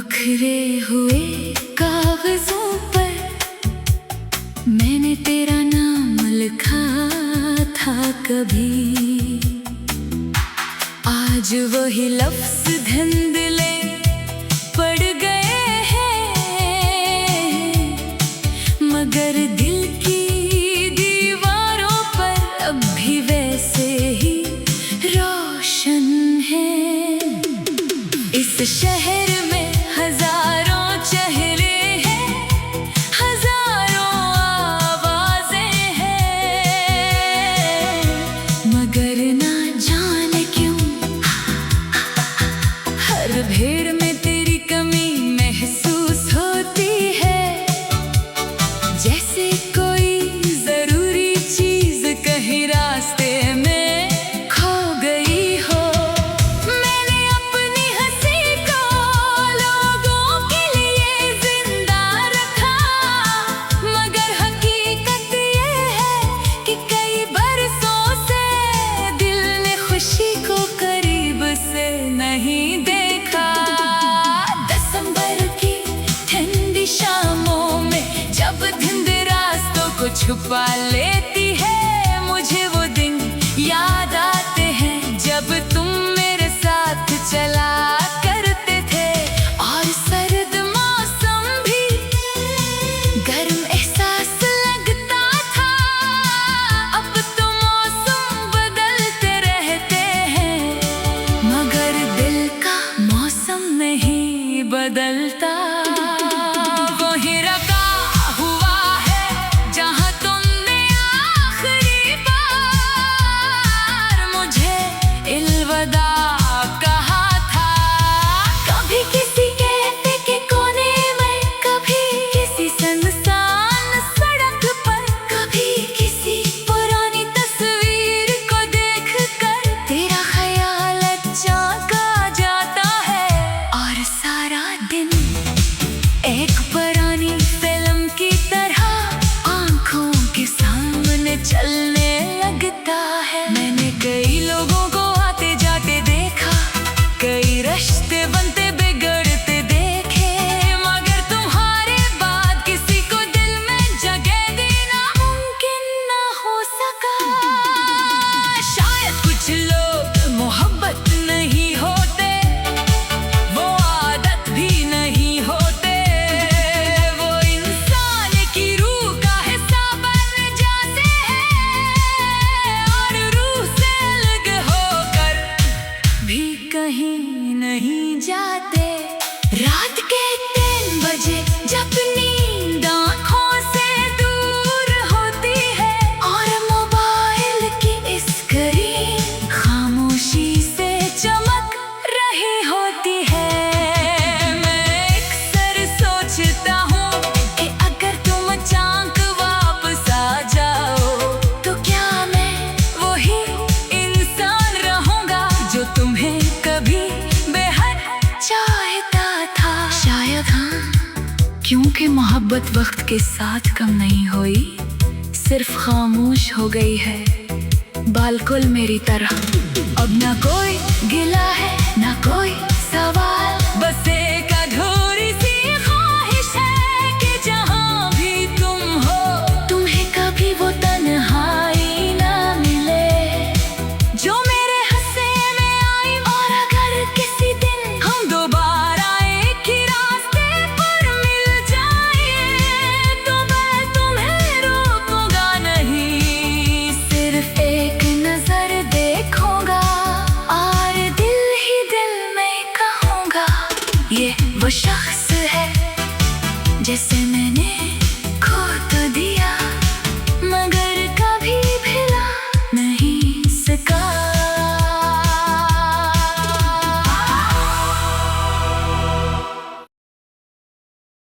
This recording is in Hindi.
बिखरे हुए कागजों पर मैंने तेरा नाम लिखा था कभी। आज वही लफ्ज धुंधले पड़ गए हैं, मगर दिल की दीवारों पर अब भी वैसे ही रोशन है। इस शहर में हजारों चेहरे हैं, हजारों आवाजें हैं, मगर ना जाने क्यों हर भीड़ में तेरी कमी महसूस होती है। जैसे कोई जरूरी चीज कहीं रास्ते में नहीं देखा। दिसंबर की ठंडी शामों में जब धुंध रास्तों को छुपा लेती है, मुझे वो दिन याद आते हैं जब तुम मेरे साथ चला करते थे। और सर्द मौसम भी गर्म एहसास लगता था। अब तो मौसम बदलते रहते हैं, मगर दिल का मौसम नहीं बदलता। वही रखा हुआ है जहाँ तुमने आखिरी बार मुझे अलविदा कहा था। कभी किसी कैफे के कोने में, कभी किसी सुनसान सड़क पर, कभी किसी पुरानी तस्वीर को देखकर तेरा ख्याल अचानक आ जाता है। और सारा दिन एक पुरानी फिल्म की तरह आंखों के सामने चलने लगता है। मैंने कई लोगों को आते जाते देखा, कई रिश्ते बनते बिगड़ते देखे, मगर तुम्हारे बाद किसी को दिल में जगह देना मुमकिन ना हो सका। शायद कुछ लोग मोहब्बत नहीं होते, वो आदत भी नहीं होते, वो इंसान की रूह का हिस्सा बन जाते हैं और रूह से अलग होकर भी कहीं नहीं जाते। रात के 3 बजे जब नींद आँखों से दूर होती है और मोबाइल की स्क्रीन खामोशी से चमक रही होती है, मैं अक्सर सोचता हूँ कि अगर तुम अचानक वापस आ जाओ तो क्या मैं वही इंसान रहूँगा जो तुम्हें कभी बेहद चाहता था। शायद हाँ, क्योंकि मोहब्बत वक्त के साथ कम नहीं हुई, सिर्फ खामोश हो गई है, बिल्कुल मेरी तरह। अब ना कोई गिला है ना कोई सवाल, बस एक अधूरी सी ख्वाहिश है कि जहाँ भी तुम हो तुम्हें कभी वो तन्हाई ना मिले जो मेरे हिस्से में आई। और अगर किसी दिन हम दोबारा एक ही रास्ते पर मिल जाए तो मैं तुम्हें रोकूंगा नहीं, सिर्फ एक नजर देखूंगा और दिल ही दिल में कहूंगा ये वो शख्स है जैसे मैंने